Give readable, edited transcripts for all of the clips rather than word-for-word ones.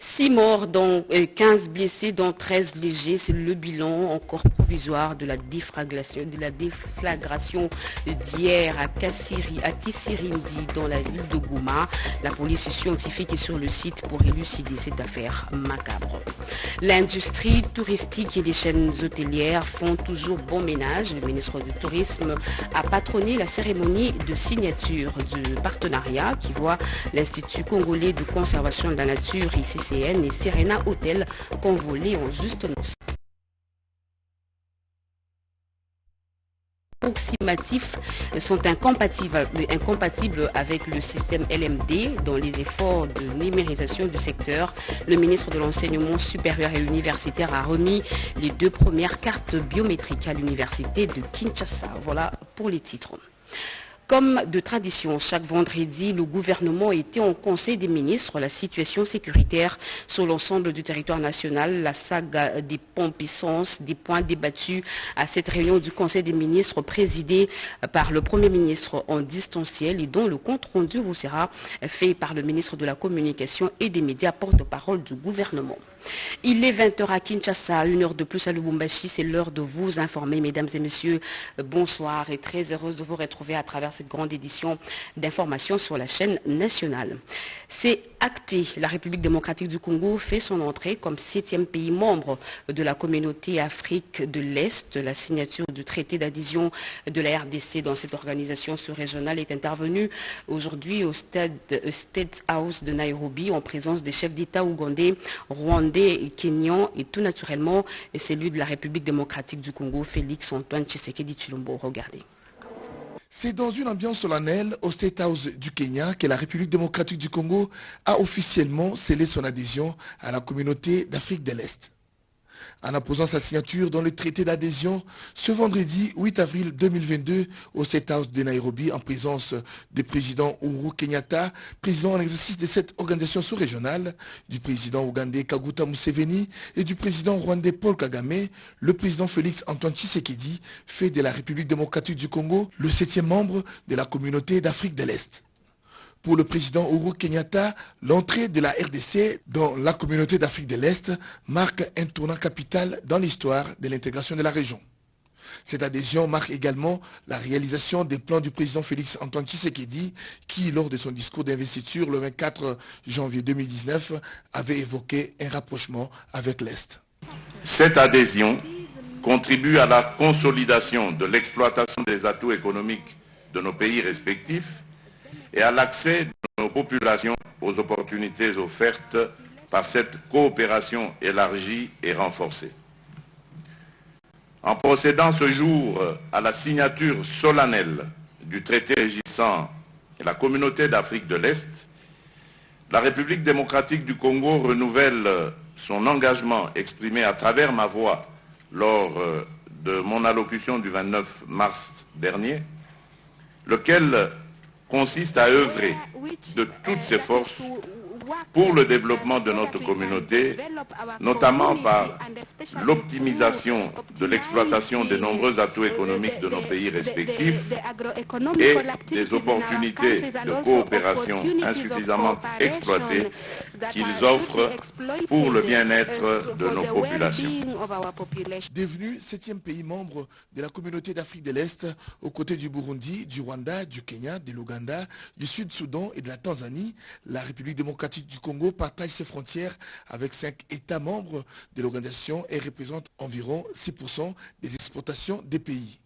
6 morts, dont 15 blessés, dont 13 légers. C'est le bilan encore provisoire de la déflagration d'hier à Tissirindi, dans la ville de Goma. La police scientifique est sur le site pour élucider cette affaire macabre. L'industrie touristique et les chaînes hôtelières font toujours bon ménage. Le ministre du Tourisme a patronné la cérémonie de signature du partenariat qui voit l'Institut congolais de conservation de la nature, ICCN, et Serena Hotel convolés en juste noces. Approximatifs sont incompatibles avec le système LMD dans les efforts de numérisation du secteur. Le ministre de l'Enseignement supérieur et universitaire a remis les 2 premières cartes biométriques à l'université de Kinshasa. Voilà pour les titres. Comme de tradition, chaque vendredi, le gouvernement était en Conseil des ministres. La situation sécuritaire sur l'ensemble du territoire national, la saga des pompes-essence, des points débattus à cette réunion du Conseil des ministres présidée par le Premier ministre en distanciel et dont le compte-rendu vous sera fait par le ministre de la Communication et des médias, porte-parole du gouvernement. Il est 20h à Kinshasa, 1 heure de plus à Lubumbashi, c'est l'heure de vous informer. Mesdames et messieurs, bonsoir et très heureuse de vous retrouver à travers cette grande édition d'information sur la chaîne nationale. C'est acté, la République démocratique du Congo fait son entrée comme 7e pays membre de la communauté Afrique de l'Est. La signature du traité d'adhésion de la RDC dans cette organisation sous-régionale est intervenue aujourd'hui au State House de Nairobi en présence des chefs d'État ougandais, rwandais et kenyans et tout naturellement celui de la République démocratique du Congo, Félix Antoine Tshisekedi Tshilombo. Regardez. C'est dans une ambiance solennelle au State House du Kenya que la République démocratique du Congo a officiellement scellé son adhésion à la communauté d'Afrique de l'Est. En apposant sa signature dans le traité d'adhésion ce vendredi 8 avril 2022 au State House de Nairobi en présence du président Uhuru Kenyatta, président en exercice de cette organisation sous-régionale, du président ougandais Kaguta Museveni et du président rwandais Paul Kagame, le président Félix Antoine Tshisekedi fait de la République démocratique du Congo le 7e membre de la communauté d'Afrique de l'Est. Pour le président Uhuru Kenyatta, l'entrée de la RDC dans la communauté d'Afrique de l'Est marque un tournant capital dans l'histoire de l'intégration de la région. Cette adhésion marque également la réalisation des plans du président Félix Antoine Tshisekedi qui, lors de son discours d'investiture le 24 janvier 2019, avait évoqué un rapprochement avec l'Est. Cette adhésion contribue à la consolidation de l'exploitation des atouts économiques de nos pays respectifs et à l'accès de nos populations aux opportunités offertes par cette coopération élargie et renforcée. En procédant ce jour à la signature solennelle du traité régissant la communauté d'Afrique de l'Est, la République démocratique du Congo renouvelle son engagement exprimé à travers ma voix lors de mon allocution du 29 mars dernier, lequel consiste à œuvrer de toutes ses forces pour le développement de notre communauté, notamment par l'optimisation de l'exploitation des nombreux atouts économiques de nos pays respectifs et des opportunités de coopération insuffisamment exploitées qu'ils offrent pour le bien-être de nos populations. Devenu 7e pays membre de la communauté d'Afrique de l'Est, aux côtés du Burundi, du Rwanda, du Kenya, de l'Ouganda, du Sud-Soudan et de la Tanzanie, la République démocratique du Congo partage ses frontières avec 5 États membres de l'organisation et représente environ 6% des exportations des pays.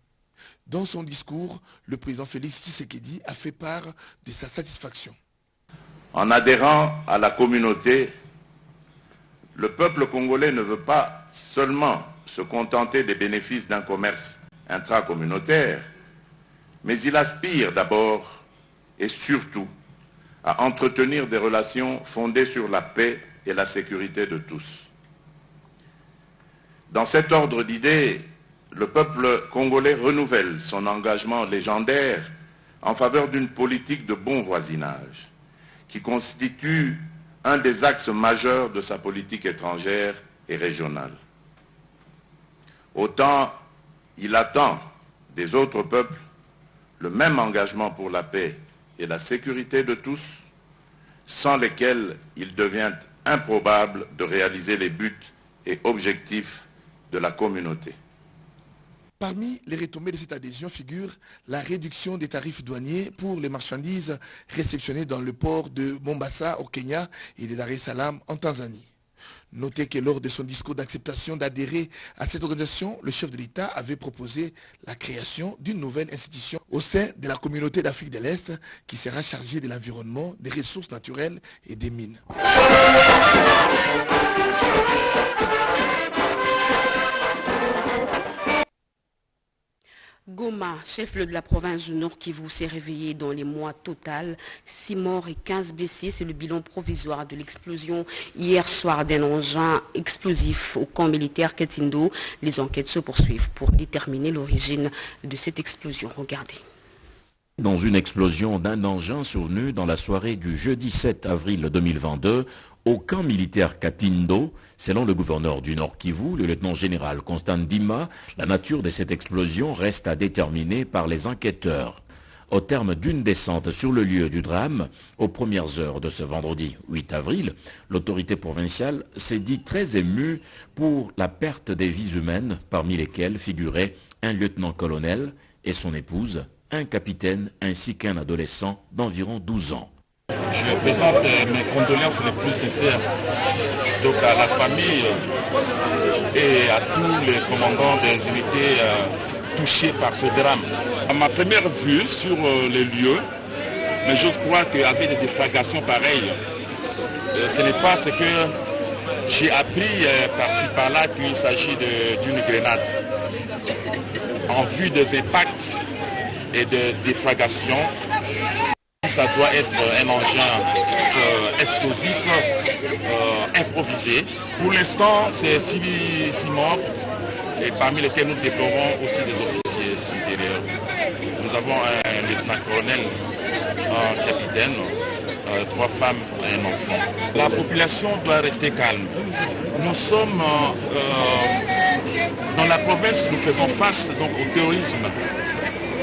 Dans son discours, le président Félix Tshisekedi a fait part de sa satisfaction. En adhérant à la communauté, le peuple congolais ne veut pas seulement se contenter des bénéfices d'un commerce intracommunautaire, mais il aspire d'abord et surtout à entretenir des relations fondées sur la paix et la sécurité de tous. Dans cet ordre d'idées, le peuple congolais renouvelle son engagement légendaire en faveur d'une politique de bon voisinage, qui constitue un des axes majeurs de sa politique étrangère et régionale. Autant il attend des autres peuples le même engagement pour la paix et la sécurité de tous, sans lesquels il devient improbable de réaliser les buts et objectifs de la communauté. Parmi les retombées de cette adhésion figure la réduction des tarifs douaniers pour les marchandises réceptionnées dans le port de Mombasa au Kenya et de Dar es Salaam en Tanzanie. Notez que lors de son discours d'acceptation d'adhérer à cette organisation, le chef de l'État avait proposé la création d'une nouvelle institution au sein de la communauté d'Afrique de l'Est qui sera chargée de l'environnement, des ressources naturelles et des mines. Goma, chef-lieu de la province du Nord Kivu, s'est réveillé dans les mois total. 6 morts et 15 blessés, c'est le bilan provisoire de l'explosion hier soir d'un engin explosif au camp militaire Katindo. Les enquêtes se poursuivent pour déterminer l'origine de cette explosion. Regardez. Dans une explosion d'un engin survenue dans la soirée du jeudi 7 avril 2022 au camp militaire Katindo, selon le gouverneur du Nord Kivu, le lieutenant-général Constant Dima, la nature de cette explosion reste à déterminer par les enquêteurs. Au terme d'une descente sur le lieu du drame, aux premières heures de ce vendredi 8 avril, l'autorité provinciale s'est dit très émue pour la perte des vies humaines, parmi lesquelles figuraient un lieutenant-colonel et son épouse, un capitaine ainsi qu'un adolescent d'environ 12 ans. Je présente mes condoléances les plus sincères donc à la famille et à tous les commandants des unités touchés par ce drame. À ma première vue sur les lieux, mais j'ose croire qu'avec des déflagrations pareilles, ce n'est pas ce que j'ai appris par-ci par-là qu'il s'agit d'une grenade. En vue des impacts et des déflagrations, ça doit être un engin explosif improvisé. Pour l'instant, c'est 6 morts, et parmi lesquels nous déplorons aussi des officiers supérieurs. Nous avons un lieutenant-colonel, un capitaine, 3 femmes et un enfant. La population doit rester calme. Nous sommes dans la province, nous faisons face donc, au terrorisme.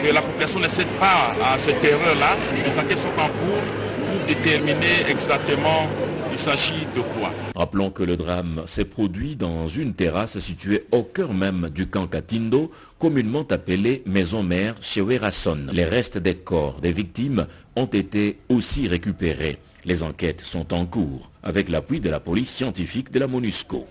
Que la population ne cède pas à cette terreur-là. Les enquêtes sont en cours pour déterminer exactement il s'agit de quoi. Rappelons que le drame s'est produit dans une terrasse située au cœur même du camp Katindo, communément appelée Maison Mère chez Werason. Les restes des corps des victimes ont été aussi récupérés. Les enquêtes sont en cours avec l'appui de la police scientifique de la MONUSCO.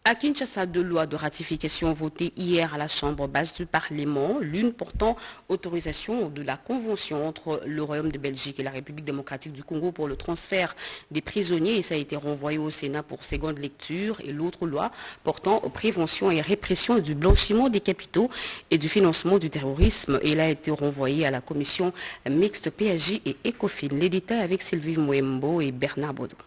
À Kinshasa, 2 lois de ratification votées hier à la Chambre basse du Parlement, l'une portant autorisation de la convention entre le Royaume de Belgique et la République démocratique du Congo pour le transfert des prisonniers, et ça a été renvoyé au Sénat pour seconde lecture, et l'autre loi portant prévention et répression du blanchiment des capitaux et du financement du terrorisme, et elle a été renvoyée à la commission mixte PAJ et ECOFIN. Les détails avec Sylvie Mouembo et Bernard Baudou.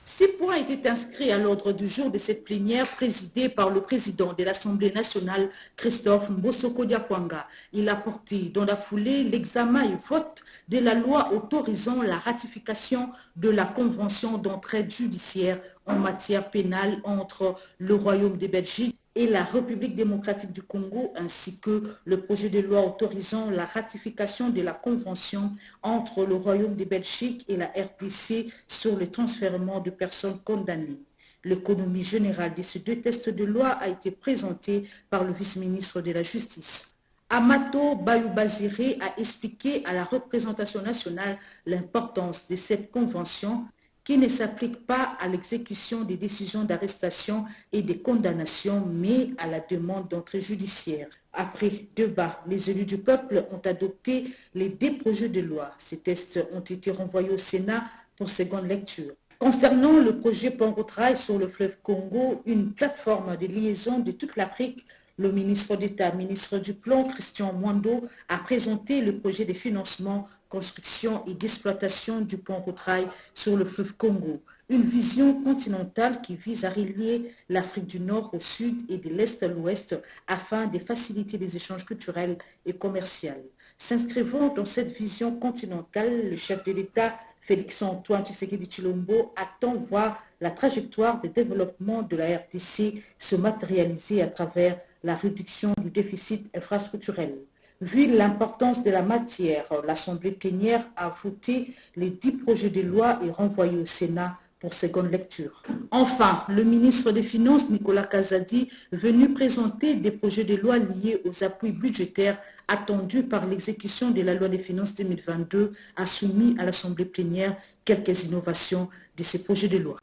6 points étaient inscrits à l'ordre du jour de cette plénière présidée par le président de l'Assemblée nationale, Christophe Mbosoko Diakwanga. Il a porté dans la foulée l'examen et vote de la loi autorisant la ratification de la convention d'entraide judiciaire en matière pénale entre le Royaume de Belgique et la République démocratique du Congo, ainsi que le projet de loi autorisant la ratification de la convention entre le Royaume de Belgique et la RDC sur le transfèrement de personnes condamnées. L'économie générale de ces 2 textes de loi a été présentée par le vice-ministre de la Justice. Amato Bayoubaziré a expliqué à la représentation nationale l'importance de cette convention qui ne s'applique pas à l'exécution des décisions d'arrestation et des condamnations, mais à la demande d'entrée judiciaire. Après débat, les élus du peuple ont adopté les 2 projets de loi. Ces textes ont été renvoyés au Sénat pour seconde lecture. Concernant le projet Pont-Rotrail sur le fleuve Congo, une plateforme de liaison de toute l'Afrique, le ministre d'État, ministre du Plan, Christian Mwando, a présenté le projet de financement, construction et d'exploitation du Pont-Rotrail sur le fleuve Congo. Une vision continentale qui vise à relier l'Afrique du Nord au Sud et de l'Est à l'Ouest afin de faciliter les échanges culturels et commerciaux. S'inscrivant dans cette vision continentale, le chef de l'État, Félix-Antoine Tshisekedi Tshilombo, attend voir la trajectoire de développement de la RDC se matérialiser à travers la réduction du déficit infrastructurel. Vu l'importance de la matière, l'Assemblée plénière a voté les 10 projets de loi et renvoyé au Sénat pour seconde lecture. Enfin, le ministre des Finances, Nicolas Kazadi, venu présenter des projets de loi liés aux appuis budgétaires attendus par l'exécution de la loi des finances 2022, a soumis à l'Assemblée plénière quelques innovations de ces projets de loi.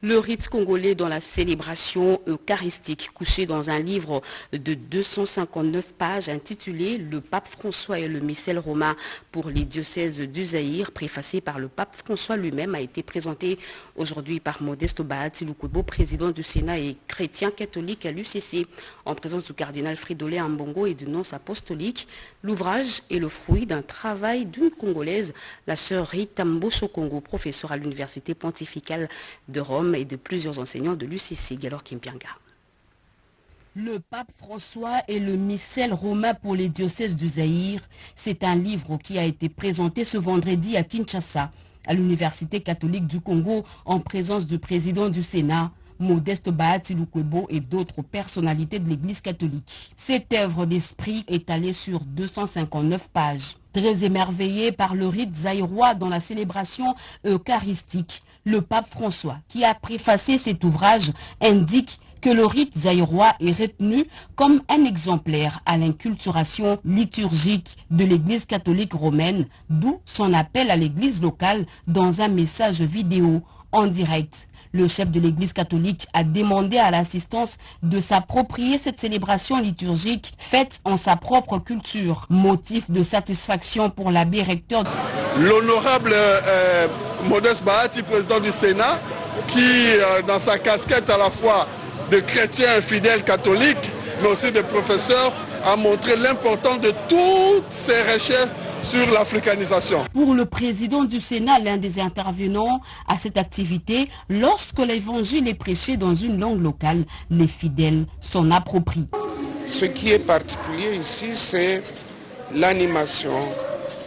Le rite congolais dans la célébration eucharistique, couché dans un livre de 259 pages intitulé « Le pape François et le missel romain pour les diocèses du Zaïre », préfacé par le pape François lui-même, a été présenté aujourd'hui par Modeste Bahati Lukwebo, président du Sénat et chrétien catholique à l'UCC, en présence du cardinal Fridolin Ambongo et du nonce apostolique. L'ouvrage est le fruit d'un travail d'une Congolaise, la sœur Rita Mbosso Congo, professeure à l'Université pontificale de Rome, et de plusieurs enseignants de l'UCC, Galor Kimpianga. Le pape François et le missel romain pour les diocèses du Zaïre, c'est un livre qui a été présenté ce vendredi à Kinshasa, à l'Université catholique du Congo, en présence du président du Sénat, Modeste Bahati Lukwebo, et d'autres personnalités de l'Église catholique. Cette œuvre d'esprit étalée sur 259 pages. Très émerveillé par le rite zaïrois dans la célébration eucharistique, le pape François, qui a préfacé cet ouvrage, indique que le rite zaïrois est retenu comme un exemplaire à l'inculturation liturgique de l'Église catholique romaine, d'où son appel à l'Église locale dans un message vidéo en direct. Le chef de l'Église catholique a demandé à l'assistance de s'approprier cette célébration liturgique faite en sa propre culture. Motif de satisfaction pour l'abbé recteur. L'honorable Modeste Bahati, président du Sénat, qui, dans sa casquette à la fois de chrétien fidèle catholique, mais aussi de professeur, a montré l'importance de toutes ces recherches sur l'africanisation. Pour le président du Sénat, l'un des intervenants à cette activité, lorsque l'évangile est prêché dans une langue locale, les fidèles s'en approprient. Ce qui est particulier ici, c'est l'animation,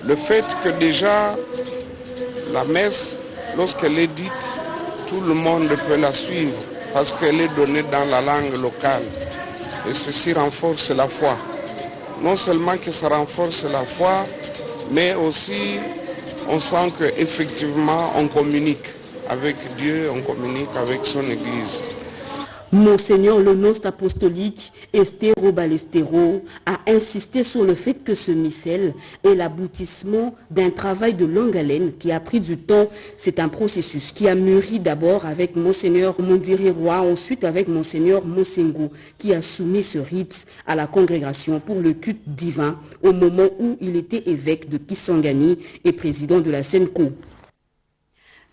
le fait que déjà la messe, lorsqu'elle est dite, tout le monde peut la suivre parce qu'elle est donnée dans la langue locale. Et ceci renforce la foi. Non seulement que ça renforce la foi, mais aussi on sent qu'effectivement on communique avec Dieu, on communique avec son Église. Monseigneur le nonce apostolique Estero Balestero a insisté sur le fait que ce missel est l'aboutissement d'un travail de longue haleine qui a pris du temps. C'est un processus qui a mûri d'abord avec Monseigneur Mondiri Roy, ensuite avec Monseigneur Mosengo, qui a soumis ce rite à la congrégation pour le culte divin au moment où il était évêque de Kisangani et président de la Senko.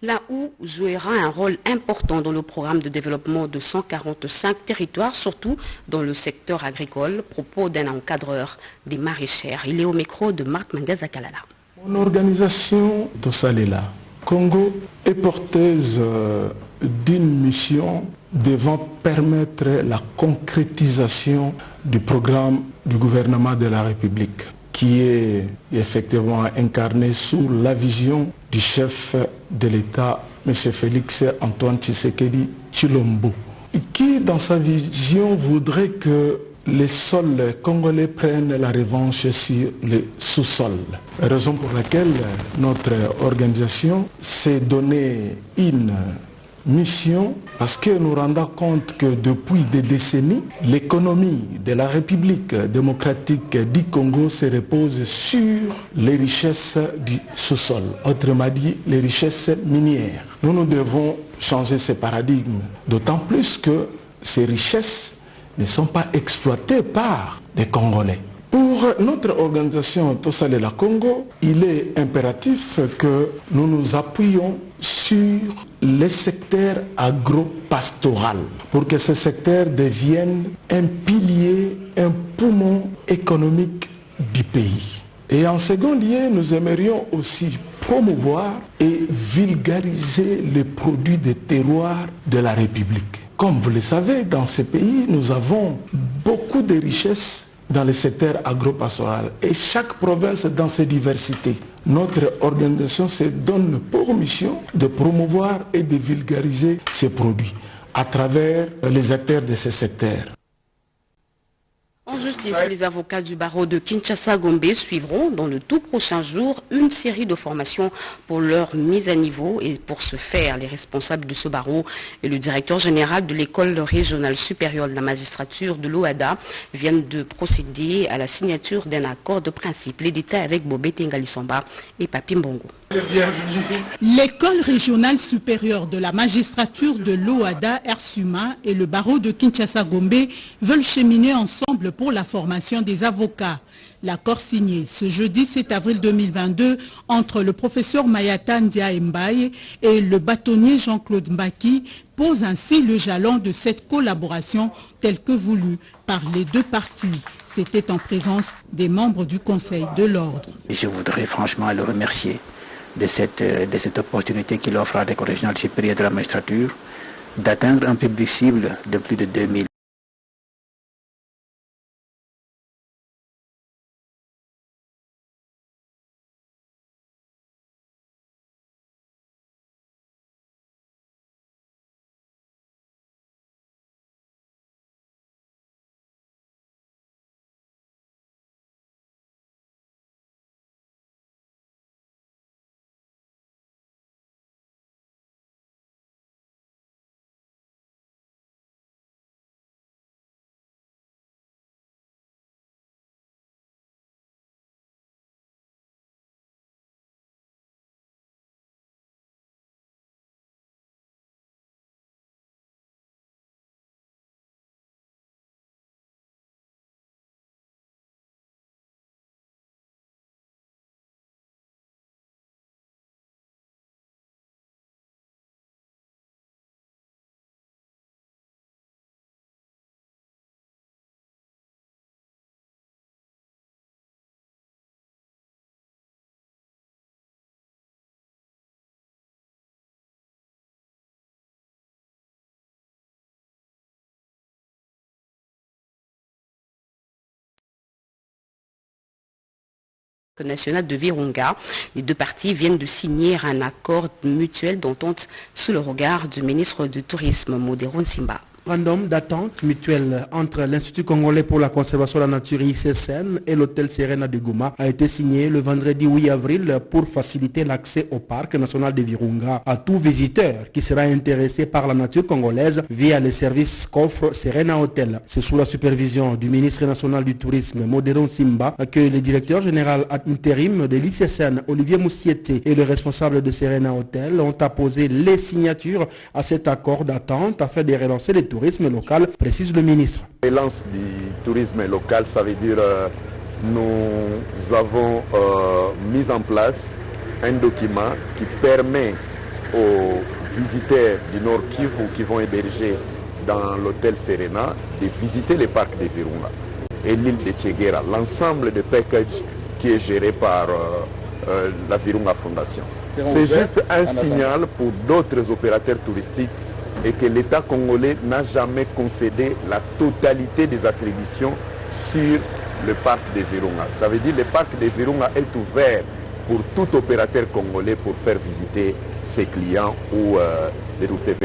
La OU jouera un rôle important dans le programme de développement de 145 territoires, surtout dans le secteur agricole, propos d'un encadreur des maraîchères. Il est au micro de Marc Mangazakalala. Mon organisation Tosalela Congo est porteuse d'une mission devant permettre la concrétisation du programme du gouvernement de la République, qui est effectivement incarné sous la vision du chef de l'État, M. Félix Antoine Tshisekedi Tshilombo, qui dans sa vision voudrait que les sols congolais prennent la revanche sur les sous-sols. Raison pour laquelle notre organisation s'est donné une mission, parce que nous rendons compte que depuis des décennies, l'économie de la République démocratique du Congo se repose sur les richesses du sous-sol, autrement dit les richesses minières. Nous devons changer ce paradigme, d'autant plus que ces richesses ne sont pas exploitées par les Congolais. Pour notre organisation Tosalela Congo, il est impératif que nous nous appuyions sur les secteurs agro-pastoral pour que ce secteur devienne un pilier, un poumon économique du pays. Et en second lieu, nous aimerions aussi promouvoir et vulgariser les produits des terroirs de la République. Comme vous le savez, dans ces pays, nous avons beaucoup de richesses dans le secteur agro-pastoral et chaque province dans ses diversités. Notre organisation se donne pour mission de promouvoir et de vulgariser ces produits à travers les acteurs de ces secteurs. En justice, les avocats du barreau de Kinshasa-Gombe suivront dans le tout prochain jour une série de formations pour leur mise à niveau. Et pour ce faire, les responsables de ce barreau et le directeur général de l'école régionale supérieure de la magistrature de l'OADA viennent de procéder à la signature d'un accord de principe. Les détails avec Bobé Tengali-Samba et Papi Mbongo. L'école régionale supérieure de la magistrature de l'OADA, Ersuma, et le barreau de Kinshasa-Gombe veulent cheminer ensemble pour la formation des avocats. L'accord signé ce jeudi 7 avril 2022 entre le professeur Mayata Ndia Mbaye et le bâtonnier Jean-Claude Mbaki pose ainsi le jalon de cette collaboration telle que voulue par les deux parties. C'était en présence des membres du Conseil de l'Ordre. Je voudrais franchement le remercier de cette opportunité qu'il offre à l'école régionale supérieure de la magistrature d'atteindre un public cible de plus de 2000. National de Virunga. Les deux parties viennent de signer un accord mutuel d'entente sous le regard du ministre du Tourisme, Modéron Simba. Memorandum d'attente mutuelle entre l'Institut congolais pour la conservation de la nature ICCN et l'hôtel Serena de Goma a été signé le vendredi 8 avril pour faciliter l'accès au parc national de Virunga à tout visiteur qui sera intéressé par la nature congolaise via les services qu'offre Serena Hotel. C'est sous la supervision du ministre national du Tourisme, Modéron Simba, que le directeur général ad intérim de l'ICCN, Olivier Moussiete, et le responsable de Serena Hotel ont apposé les signatures à cet accord d'attente afin de relancer les tourisme local, précise le ministre. Relance du tourisme local, ça veut dire nous avons mis en place un document qui permet aux visiteurs du Nord Kivu qui vont héberger dans l'hôtel Serena de visiter les parcs de Virunga et l'île de Tchegera, l'ensemble des packages qui est géré par la Virunga Fondation. C'est juste un signal pour d'autres opérateurs touristiques et que l'État congolais n'a jamais concédé la totalité des attributions sur le parc de Virunga. Ça veut dire que le parc de Virunga est ouvert pour tout opérateur congolais pour faire visiter ses clients ou les touristes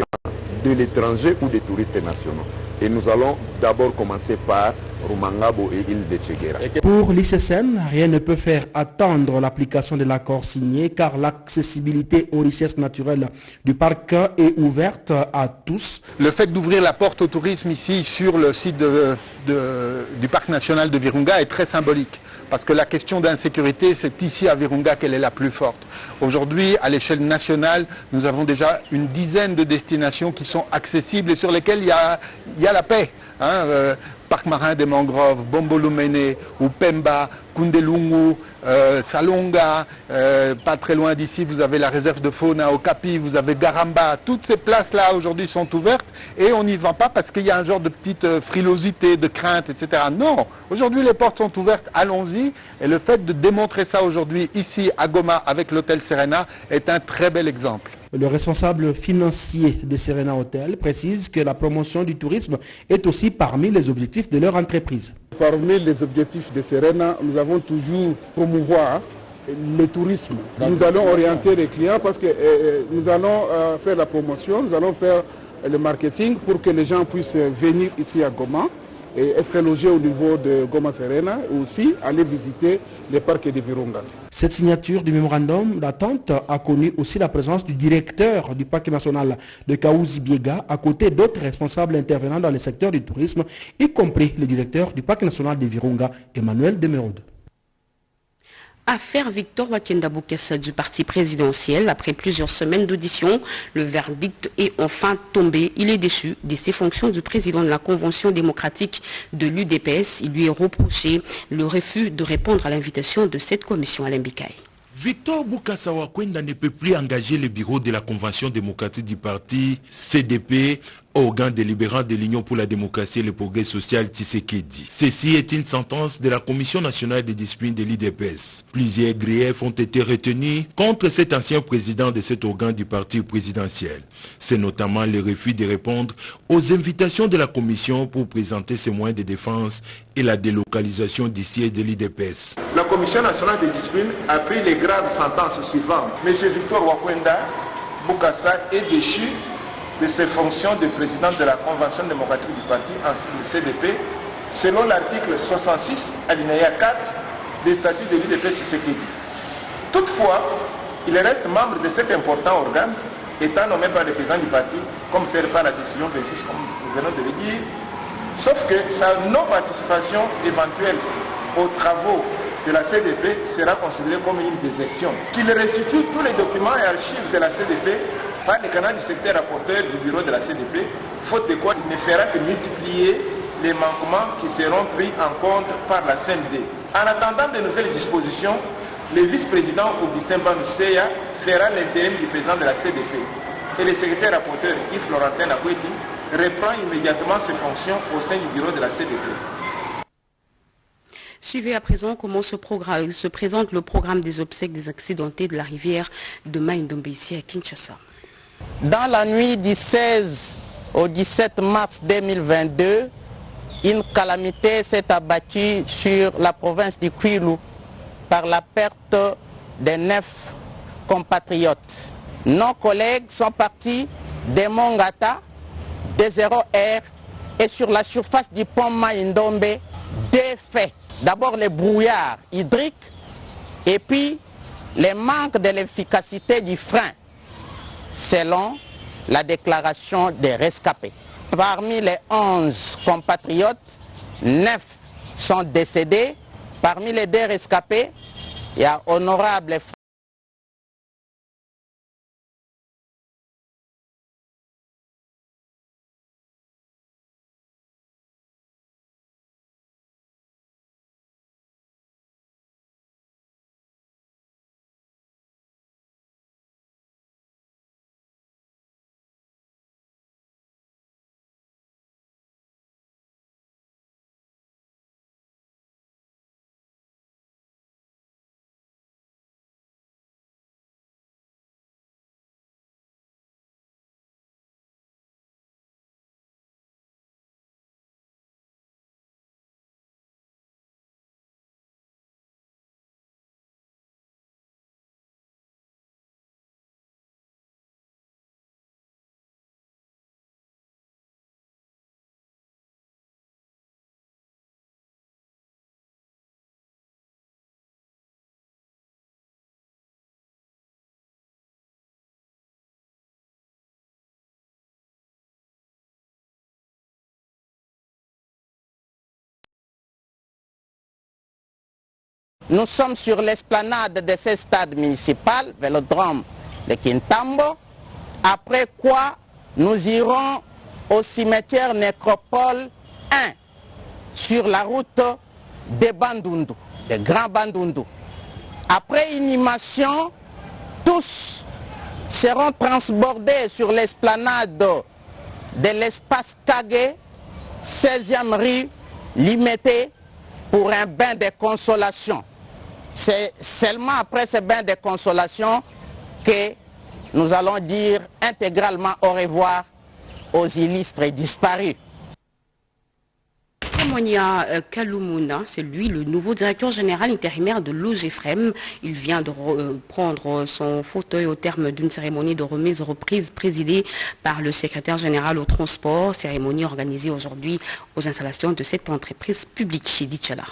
de l'étranger ou des touristes nationaux. Et nous allons d'abord commencer par Rumangabo et île de Tchegera. Pour l'ICCN, rien ne peut faire attendre l'application de l'accord signé car l'accessibilité aux richesses naturelles du parc est ouverte à tous. Le fait d'ouvrir la porte au tourisme ici sur le site du parc national de Virunga est très symbolique. Parce que la question d'insécurité, c'est ici à Virunga qu'elle est la plus forte. Aujourd'hui, à l'échelle nationale, nous avons déjà une dizaine de destinations qui sont accessibles et sur lesquelles il y a la paix. Parc marin des mangroves, Bombolumene, Upemba, Kundelungu, Salonga, pas très loin d'ici vous avez la réserve de faune à Okapi, vous avez Garamba, toutes ces places-là aujourd'hui sont ouvertes et on n'y va pas parce qu'il y a un genre de petite frilosité, de crainte, etc. Non, aujourd'hui les portes sont ouvertes, allons-y et le fait de démontrer ça aujourd'hui ici à Goma avec l'hôtel Serena est un très bel exemple. Le responsable financier de Serena Hotel précise que la promotion du tourisme est aussi parmi les objectifs de leur entreprise. Parmi les objectifs de Serena, nous avons toujours promouvoir le tourisme. Nous allons orienter les clients parce que nous allons faire la promotion, nous allons faire le marketing pour que les gens puissent venir ici à Goma être logés au niveau de Goma Serena et aussi aller visiter les parcs de Virunga. Cette signature du mémorandum d'attente a connu aussi la présence du directeur du parc national de Kaouzi-Biega à côté d'autres responsables intervenant dans le secteur du tourisme, y compris le directeur du parc national de Virunga, Emmanuel Demerode. Affaire Victor Wakenda Boukassa du parti présidentiel. Après plusieurs semaines d'audition, le verdict est enfin tombé. Il est déchu de ses fonctions du président de la Convention démocratique de l'UDPS. Il lui est reproché le refus de répondre à l'invitation de cette commission à l'Embikaï. Victor Boukassa Wakenda ne peut plus engager le bureau de la Convention démocratique du parti CDP, organe délibérant de l'Union pour la démocratie et le progrès social Tshisekedi. Ceci est une sentence de la Commission nationale de discipline de l'UDPS. Plusieurs griefs ont été retenus contre cet ancien président de cet organe du parti présidentiel. C'est notamment le refus de répondre aux invitations de la Commission pour présenter ses moyens de défense et la délocalisation du siège de l'UDPS. La Commission nationale de discipline a pris les graves sentences suivantes. M. Victor Wakenda Boukassa est déchu de ses fonctions de président de la Convention démocratique du parti ainsi que le CDP, selon l'article 66, alinéa 4 des statuts de l'UDPS Tshisekedi. Toutefois, il reste membre de cet important organe, étant nommé par le président du parti, comme tel par la décision 26, comme nous venons de le dire, sauf que sa non-participation éventuelle aux travaux de la CDP sera considérée comme une désertion. Qu'il restitue tous les documents et archives de la CDP par le canal du secteur rapporteur du bureau de la CDP, faute de quoi il ne fera que multiplier les manquements qui seront pris en compte par la CND. En attendant de nouvelles dispositions, le vice-président Augustin Banouseya fera l'intérim du président de la CDP et le secrétaire rapporteur Yves Florentin Akweti reprend immédiatement ses fonctions au sein du bureau de la CDP. Suivez à présent comment se présente le programme des obsèques des accidentés de la rivière de Mai-Ndombe ici à Kinshasa. Dans la nuit du 16 au 17 mars 2022, une calamité s'est abattue sur la province du Kwilu par la perte de 9 compatriotes. Nos collègues sont partis de Mongata, de 0R et sur la surface du pont Mai-Ndombe, 2 faits. D'abord le brouillard hydrique et puis le manque de l'efficacité du frein, selon la déclaration des rescapés. Parmi les 11 compatriotes, 9 sont décédés. Parmi les 2 rescapés, il y a honorable Nous sommes sur l'esplanade de ce stade municipal, Vélodrome de Kintambo, après quoi nous irons au cimetière Nécropole 1 sur la route de Bandundu, de Grand Bandundu. Après inhumation, tous seront transbordés sur l'esplanade de l'espace Kagé, 16e rue Limité, pour un bain de consolation. C'est seulement après ce bain de consolation que nous allons dire intégralement au revoir aux illustres disparus. Kamwanya Kalumuna, c'est lui le nouveau directeur général intérimaire de l'OGEFREM. Il vient de prendre son fauteuil au terme d'une cérémonie de remise-reprise présidée par le secrétaire général au transport, cérémonie organisée aujourd'hui aux installations de cette entreprise publique chez Dichala.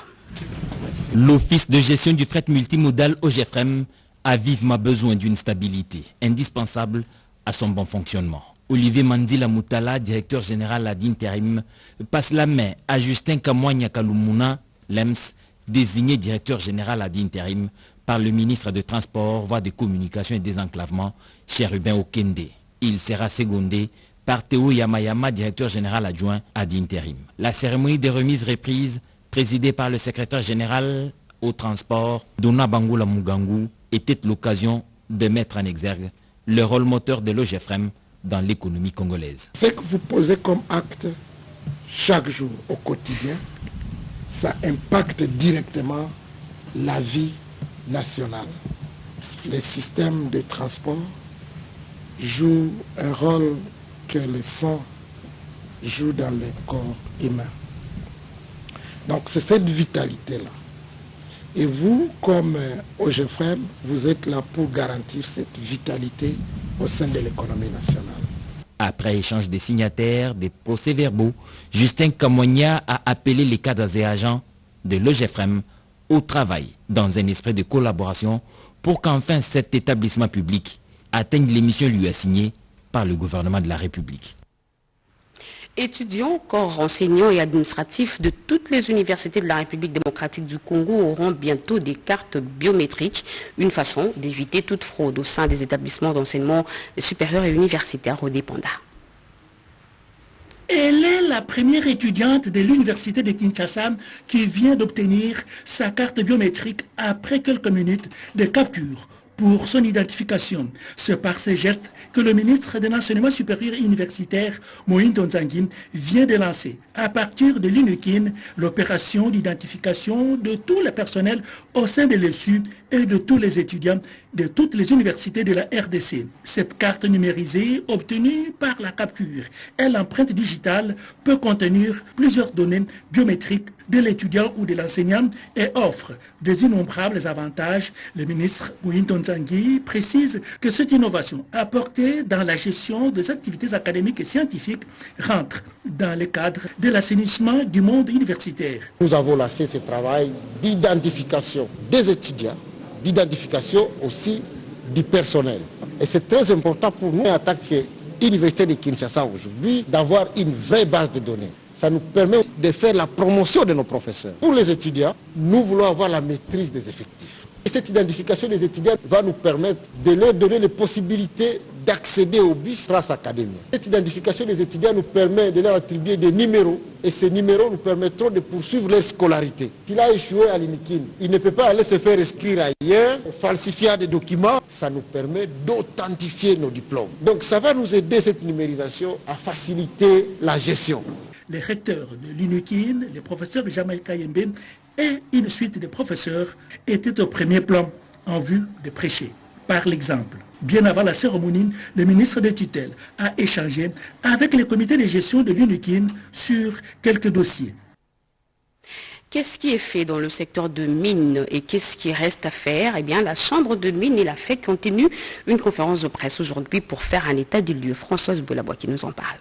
L'Office de gestion du fret multimodal OGEFREM a vivement besoin d'une stabilité indispensable à son bon fonctionnement. Olivier Mandila Moutala, directeur général ad intérim, passe la main à Justin Kamwanya Kalumuna, l'EMS, désigné directeur général ad intérim par le ministre des Transports, Voies de Communication et Désenclavement, Chérubin Okende. Il sera secondé par Théo Yamayama, directeur général adjoint ad intérim. La cérémonie de remise reprise, présidée par le secrétaire général au transport, Dona Bangula Mugangu, était l'occasion de mettre en exergue le rôle moteur de l'OGEFREM dans l'économie congolaise. Ce que vous posez comme acte chaque jour au quotidien, ça impacte directement la vie nationale. Les systèmes de transport jouent un rôle que le sang joue dans le corps humain. Donc c'est cette vitalité-là. Et vous, comme OGEFREM, vous êtes là pour garantir cette vitalité au sein de l'économie nationale. Après échange des signataires, des procès-verbaux, Justin Kamwanya a appelé les cadres et agents de l'OGEFREM au travail dans un esprit de collaboration pour qu'enfin cet établissement public atteigne les missions lui assignées par le gouvernement de la République. Étudiants, corps enseignants et administratifs de toutes les universités de la République démocratique du Congo auront bientôt des cartes biométriques, une façon d'éviter toute fraude au sein des établissements d'enseignement supérieur et universitaire au Dépenda. Elle est la première étudiante de l'université de Kinshasa qui vient d'obtenir sa carte biométrique après quelques minutes de capture pour son identification. C'est par ces gestes que le ministre de l'Enseignement supérieur et universitaire, Moïse Nzangi, vient de lancer, à partir de l'UNIKIN, l'opération d'identification de tout le personnel au sein de l'ESU et de tous les étudiants de toutes les universités de la RDC. Cette carte numérisée, obtenue par la capture et l'empreinte digitale, peut contenir plusieurs données biométriques de l'étudiant ou de l'enseignant et offre des innombrables avantages. Le ministre Moïse Nzangi précise que cette innovation apportée dans la gestion des activités académiques et scientifiques rentre dans le cadre de l'assainissement du monde universitaire. Nous avons lancé ce travail d'identification des étudiants, d'identification aussi du personnel. Et c'est très important pour nous, en tant qu'université de Kinshasa aujourd'hui, d'avoir une vraie base de données. Ça nous permet de faire la promotion de nos professeurs. Pour les étudiants, nous voulons avoir la maîtrise des effectifs. Et cette identification des étudiants va nous permettre de leur donner les possibilités d'accéder au bus grâce académique. Cette identification des étudiants nous permet de leur attribuer des numéros et ces numéros nous permettront de poursuivre leur scolarité. S'il a échoué à l'UNIKIN, il ne peut pas aller se faire inscrire ailleurs, falsifier des documents. Ça nous permet d'authentifier nos diplômes. Donc ça va nous aider, cette numérisation, à faciliter la gestion. Les recteurs de l'UNIKIN, les professeurs de Jamaïca Yembe et une suite de professeurs étaient au premier plan en vue de prêcher. Par l'exemple, bien avant la cérémonie, le ministre des tutelles a échangé avec le comité de gestion de l'UNIKIN sur quelques dossiers. Qu'est-ce qui est fait dans le secteur de mines et qu'est-ce qui reste à faire? Eh bien, la Chambre de mines et la FEC ont tenu une conférence de presse aujourd'hui pour faire un état des lieux. Françoise Boulabois qui nous en parle.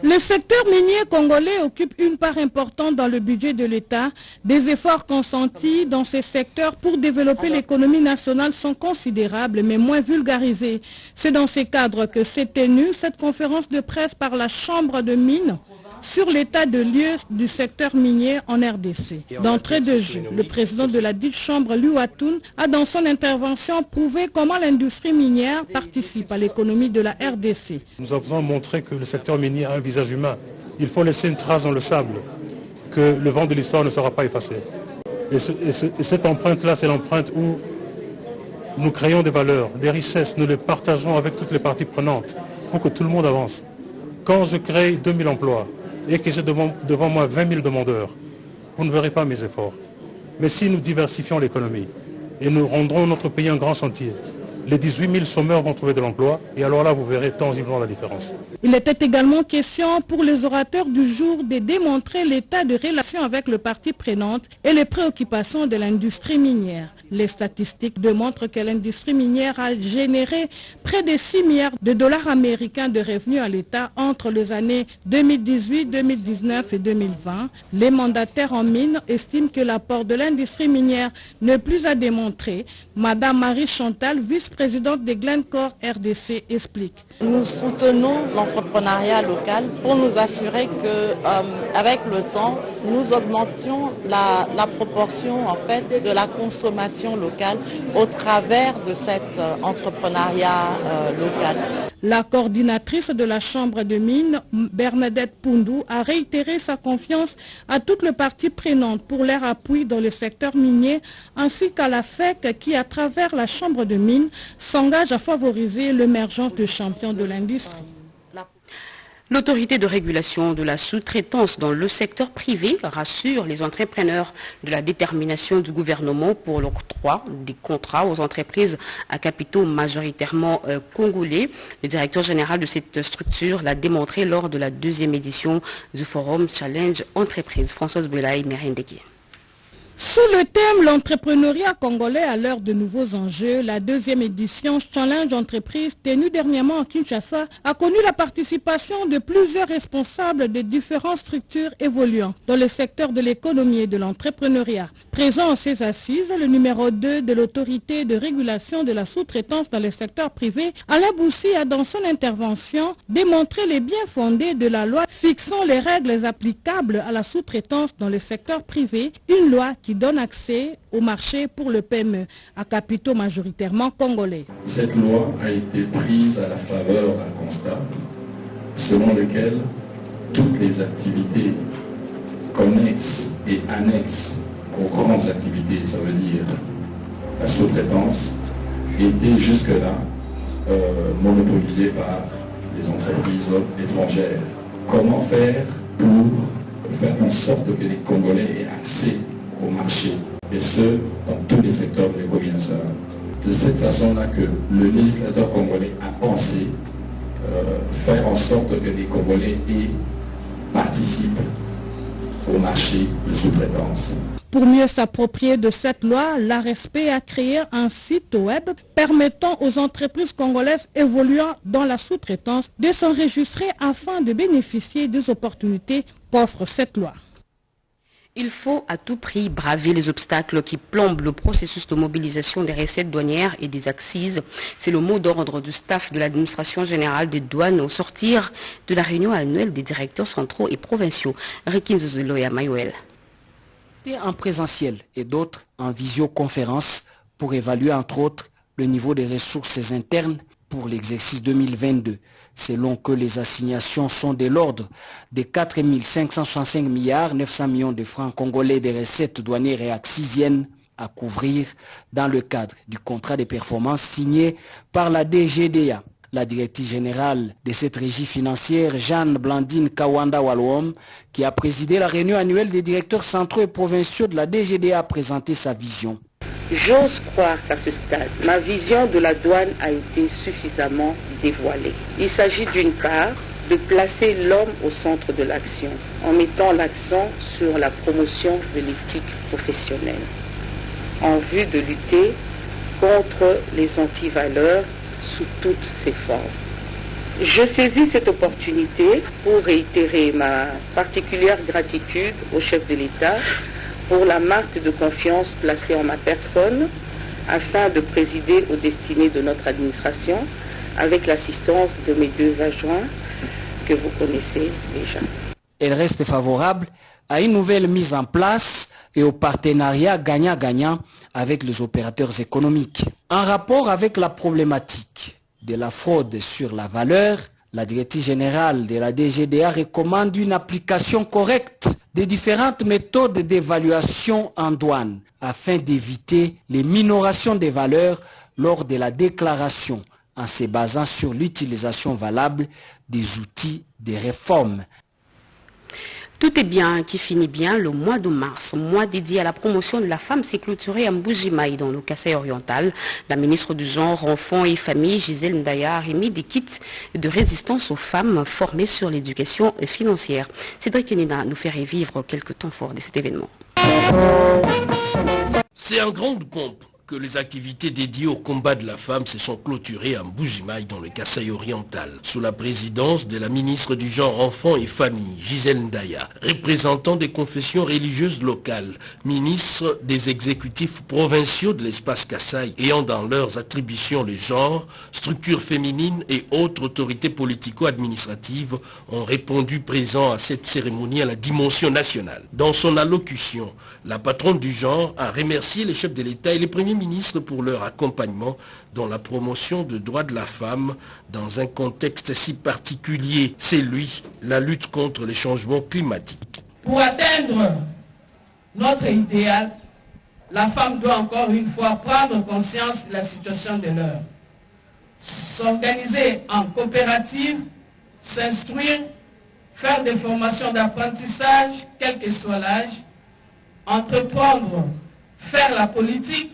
Le secteur minier congolais occupe une part importante dans le budget de l'État. Des efforts consentis dans ce secteur pour développer l'économie nationale sont considérables mais moins vulgarisés. C'est dans ce cadre que s'est tenue cette conférence de presse par la Chambre de mines sur l'état de lieu du secteur minier en RDC. D'entrée de jeu, le président de la dite chambre, Liu Atoun, a dans son intervention prouvé comment l'industrie minière participe à l'économie de la RDC. Nous avons montré que le secteur minier a un visage humain. Il faut laisser une trace dans le sable, que le vent de l'histoire ne sera pas effacé. Et cette empreinte-là, c'est l'empreinte où nous créons des valeurs, des richesses, nous les partageons avec toutes les parties prenantes pour que tout le monde avance. Quand je crée 2000 emplois, et que j'ai devant moi 20 000 demandeurs, vous ne verrez pas mes efforts. Mais si nous diversifions l'économie et nous rendrons notre pays un grand chantier, les 18 000 chômeurs vont trouver de l'emploi. Et alors là, vous verrez tangiblement la différence. Il était également question pour les orateurs du jour de démontrer l'état de relation avec le parti prenante et les préoccupations de l'industrie minière. Les statistiques démontrent que l'industrie minière a généré près de 6 milliards de dollars américains de revenus à l'État entre les années 2018, 2019 et 2020. Les mandataires en mine estiment que l'apport de l'industrie minière n'est plus à démontrer. Madame Marie Chantal, vice-présidente de Glencore RDC, explique. Nous soutenons l'entrepreneuriat local pour nous assurer qu'avec le temps, nous augmentions la proportion en fait de la consommation locale au travers de cet entrepreneuriat local. La coordinatrice de la Chambre de mines, Bernadette Poundou, a réitéré sa confiance à toutes les parties prenantes pour leur appui dans le secteur minier, ainsi qu'à la FEC qui, à travers la Chambre de mines, s'engage à favoriser l'émergence de champions de l'industrie. L'autorité de régulation de la sous-traitance dans le secteur privé rassure les entrepreneurs de la détermination du gouvernement pour l'octroi des contrats aux entreprises à capitaux majoritairement congolais. Le directeur général de cette structure l'a démontré lors de la 2e édition du forum Challenge Entreprise. Françoise Belaï, Merendeki. Sous le thème « L'entrepreneuriat congolais à l'heure de nouveaux enjeux », la 2e édition Challenge Entreprise, tenue dernièrement à Kinshasa, a connu la participation de plusieurs responsables de différentes structures évoluant dans le secteur de l'économie et de l'entrepreneuriat. Présent à ces assises, le numéro 2 de l'autorité de régulation de la sous-traitance dans le secteur privé, Alain Boussi, a dans son intervention démontré les biens fondés de la loi fixant les règles applicables à la sous-traitance dans le secteur privé, une loi qui donne accès au marché pour le PME à capitaux majoritairement congolais. Cette loi a été prise à la faveur d'un constat selon lequel toutes les activités connexes et annexes aux grandes activités, ça veut dire la sous-traitance, étaient jusque-là monopolisées par les entreprises étrangères. Comment faire pour faire en sorte que les Congolais aient accès au marché, et ce, dans tous les secteurs de l'économie nationale. De cette façon-là que le législateur congolais a pensé faire en sorte que les Congolais participent au marché de sous-traitance. Pour mieux s'approprier de cette loi, l'ARSP a créé un site web permettant aux entreprises congolaises évoluant dans la sous-traitance de s'enregistrer afin de bénéficier des opportunités qu'offre cette loi. Il faut à tout prix braver les obstacles qui plombent le processus de mobilisation des recettes douanières et des accises. C'est le mot d'ordre du staff de l'administration générale des douanes au sortir de la réunion annuelle des directeurs centraux et provinciaux. Rikin Zozeloya Mayouel. En présentiel et d'autres en visioconférence pour évaluer entre autres le niveau des ressources internes pour l'exercice 2022, selon que les assignations sont de l'ordre de 4 565 milliards 900 millions de francs congolais de recettes douanières et accisiennes à couvrir dans le cadre du contrat de performance signé par la DGDA. La directrice générale de cette régie financière, Jeanne Blandine Kawanda Walom, qui a présidé la réunion annuelle des directeurs centraux et provinciaux de la DGDA, a présenté sa vision. J'ose croire qu'à ce stade, ma vision de la douane a été suffisamment dévoilée. Il s'agit d'une part de placer l'homme au centre de l'action, en mettant l'accent sur la promotion de l'éthique professionnelle, en vue de lutter contre les antivaleurs sous toutes ses formes. Je saisis cette opportunité pour réitérer ma particulière gratitude au chef de l'État pour la marque de confiance placée en ma personne afin de présider aux destinées de notre administration avec l'assistance de mes 2 adjoints que vous connaissez déjà. Elle reste favorable à une nouvelle mise en place et au partenariat gagnant-gagnant avec les opérateurs économiques. En rapport avec la problématique de la fraude sur la valeur, la directrice générale de la DGDA recommande une application correcte des différentes méthodes d'évaluation en douane afin d'éviter les minorations des valeurs lors de la déclaration en se basant sur l'utilisation valable des outils de réforme. Tout est bien qui finit bien. Le mois de mars, mois dédié à la promotion de la femme, s'est clôturé à Mbujimaï dans le Kasaï oriental. La ministre du Genre, Enfants et Familles, Gisèle Ndaya, a remis des kits de résistance aux femmes formées sur l'éducation financière. Cédric Nina nous fait revivre quelques temps forts de cet événement. C'est en grande pompe que les activités dédiées au combat de la femme se sont clôturées à Mbujimaï dans le Kasaï oriental, sous la présidence de la ministre du Genre, Enfants et Familles, Gisèle Ndaya, représentant des confessions religieuses locales, ministre des exécutifs provinciaux de l'espace Kasaï, ayant dans leurs attributions le genre, structures féminines et autres autorités politico-administratives ont répondu présents à cette cérémonie à la dimension nationale. Dans son allocution, la patronne du genre a remercié les chefs de l'État et les premiers ministres pour leur accompagnement dans la promotion des droits de la femme dans un contexte si particulier, c'est lui, la lutte contre les changements climatiques. Pour atteindre notre idéal, la femme doit encore une fois prendre conscience de la situation de l'heure, s'organiser en coopérative, s'instruire, faire des formations d'apprentissage, quel que soit l'âge, entreprendre, faire la politique,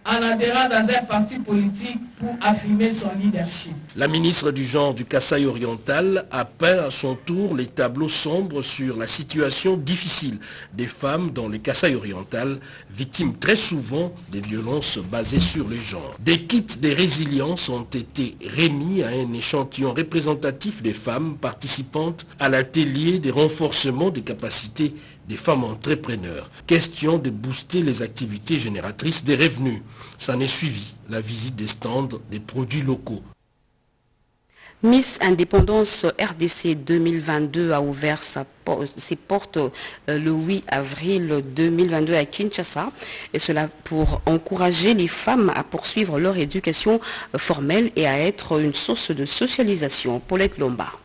en adhérant dans un parti politique pour affirmer son leadership. La ministre du Genre du Kasaï oriental a peint à son tour les tableaux sombres sur la situation difficile des femmes dans le Kasaï oriental, victimes très souvent des violences basées sur le genre. Des kits de résilience ont été remis à un échantillon représentatif des femmes participantes à l'atelier de renforcement des capacités des femmes entrepreneurs. Question de booster les activités génératrices des revenus. S'en est suivi la visite des stands des produits locaux. Miss Indépendance RDC 2022 a ouvert ses portes le 8 avril 2022 à Kinshasa, et cela pour encourager les femmes à poursuivre leur éducation formelle et à être une source de socialisation. Paulette Lombard.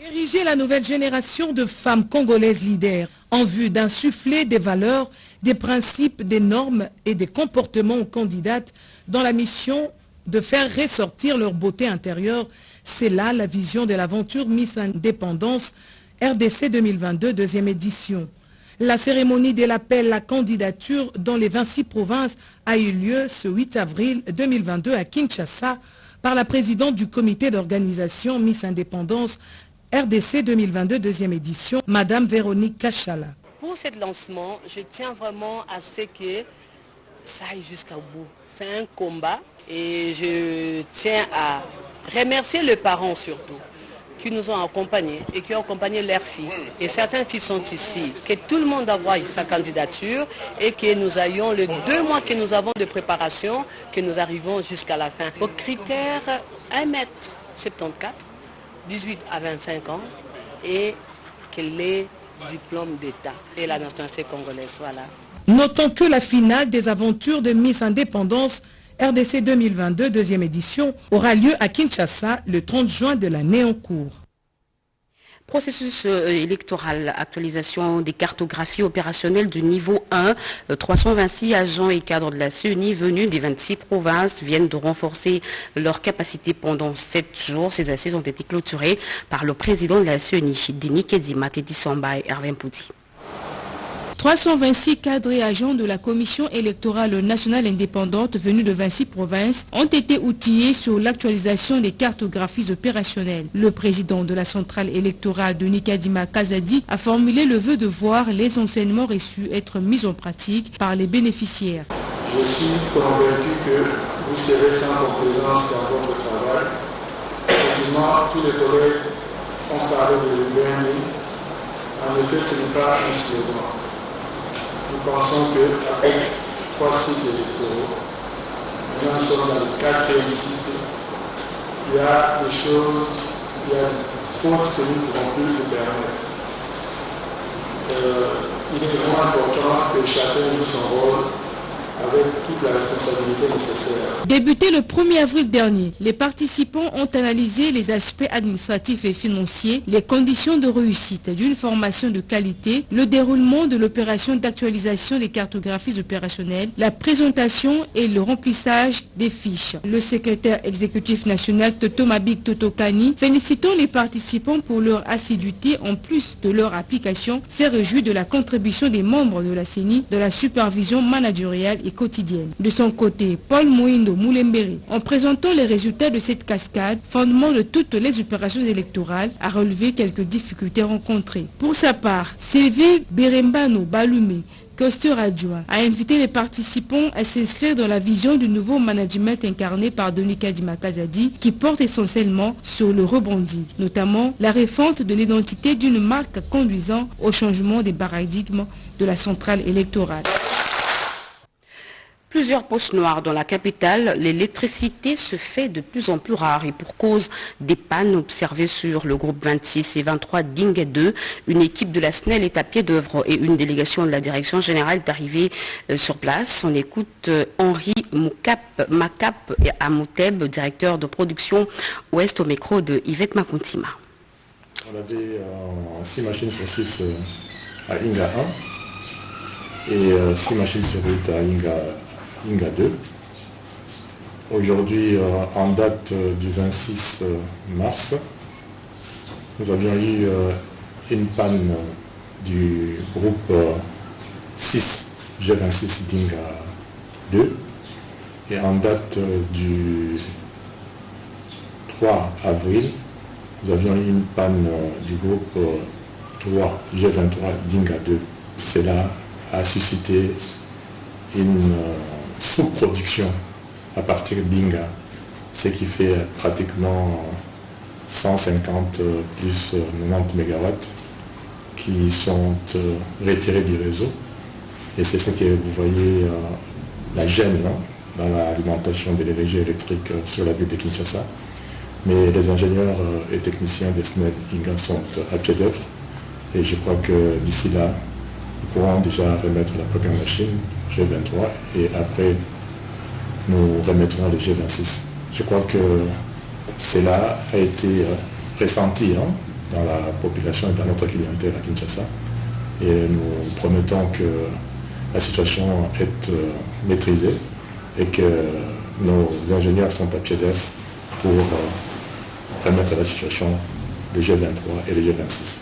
Ériger la nouvelle génération de femmes congolaises leaders en vue d'insuffler des valeurs, des principes, des normes et des comportements aux candidates dans la mission de faire ressortir leur beauté intérieure. C'est là la vision de l'aventure Miss Indépendance RDC 2022, deuxième édition. La cérémonie de l'appel à candidature dans les 26 provinces a eu lieu ce 8 avril 2022 à Kinshasa par la présidente du comité d'organisation Miss Indépendance RDC 2022, deuxième édition, Madame Véronique Kachala. Pour ce lancement, je tiens vraiment à ce que ça aille jusqu'au bout. C'est un combat et je tiens à remercier les parents surtout qui nous ont accompagnés et qui ont accompagné leurs filles. Et certains qui sont ici, que tout le monde envoie sa candidature et que nous ayons les 2 mois que nous avons de préparation, que nous arrivons jusqu'à la fin. Au critère 1m74, 18 à 25 ans et que les diplômes d'État et la nationalité congolaise. Voilà. Notons que la finale des aventures de Miss Indépendance RDC 2022, deuxième édition, aura lieu à Kinshasa le 30 juin de l'année en cours. Processus électoral, actualisation des cartographies opérationnelles du niveau 1. 326 agents et cadres de la CENI venus des 26 provinces viennent de renforcer leur capacité pendant 7 jours. Ces assises ont été clôturées par le président de la CENI, Dini Kedima, Teddy Samba et Hervé Mpouti. 326 cadres et agents de la Commission électorale nationale indépendante venus de 26 provinces ont été outillés sur l'actualisation des cartographies opérationnelles. Le président de la centrale électorale de Nikadima Kazadi a formulé le vœu de voir les enseignements reçus être mis en pratique par les bénéficiaires. Je suis convaincu que vous serez sans complaisance dans votre travail. Effectivement, tous les collègues ont parlé de l'UBNI. En effet, ce n'est pas un slogan. Nous pensons qu'après 3 cycles électoraux, nous sommes dans le 4e cycle, il y a des choses, il y a des fautes que nous ne pouvons plus nous permettre. Il est vraiment important que chacun joue son rôle avec toute la responsabilité nécessaire. Débuté le 1er avril dernier, les participants ont analysé les aspects administratifs et financiers, les conditions de réussite d'une formation de qualité, le déroulement de l'opération d'actualisation des cartographies opérationnelles, la présentation et le remplissage des fiches. Le secrétaire exécutif national Totomabik Totokani, félicitant les participants pour leur assiduité en plus de leur application, s'est réjoui de la contribution des membres de la CENI de la supervision managériale et quotidienne. De son côté, Paul Mouindo Moulemberi, en présentant les résultats de cette cascade, fondement de toutes les opérations électorales, a relevé quelques difficultés rencontrées. Pour sa part, Sylvie Berembano Balume, questeur adjoint, a invité les participants à s'inscrire dans la vision du nouveau management incarné par Denis Kadima Kazadi, qui porte essentiellement sur le rebonding, notamment la refonte de l'identité d'une marque conduisant au changement des paradigmes de la centrale électorale. Plusieurs poches noires dans la capitale, l'électricité se fait de plus en plus rare et pour cause des pannes observées sur le groupe 26 et 23 Dinga 2. Une équipe de la SNEL est à pied d'œuvre et une délégation de la direction générale est arrivée sur place. On écoute Henri Makap et Amouteb, directeur de production Ouest au micro de Yvette Makontima. On avait 6 machines sur 6 à Inga 1 et 6 machines sur 8 à Inga 2. Aujourd'hui, en date du 26 mars, nous avions eu une panne du groupe 6 G26 Dinga 2 et en date du 3 avril, nous avions eu une panne du groupe 3 G23 Dinga 2. Cela a suscité une sous-production à partir d'Inga, ce qui fait pratiquement 150 plus 90 MW qui sont retirés du réseau. Et c'est ce que vous voyez, la gêne dans l'alimentation de l'énergie électrique sur la ville de Kinshasa. Mais les ingénieurs et techniciens de SNEL Inga sont à pied d'œuvre et je crois que d'ici là, nous pourrons déjà remettre la première machine G23 et après nous remettrons le G26. Je crois que cela a été ressenti dans la population et dans notre clientèle à Kinshasa et nous promettons que la situation est maîtrisée et que nos ingénieurs sont à pied d'œuvre pour remettre la situation le G23 et le G26.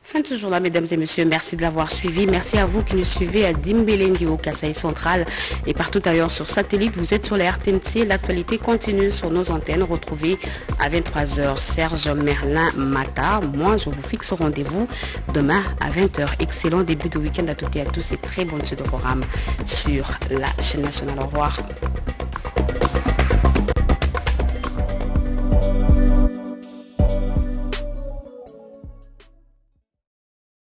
Fin de ce jour-là, mesdames et messieurs, merci de l'avoir suivi. Merci à vous qui nous suivez à Dimbelengi au Kasaï Central et partout ailleurs sur satellite. Vous êtes sur les RTNC. L'actualité continue sur nos antennes. Retrouvez à 23h Serge Merlin Mata. Moi, je vous fixe au rendez-vous demain à 20h. Excellent début de week-end à toutes et à tous et très bonne suite de programme sur la chaîne nationale. Au revoir.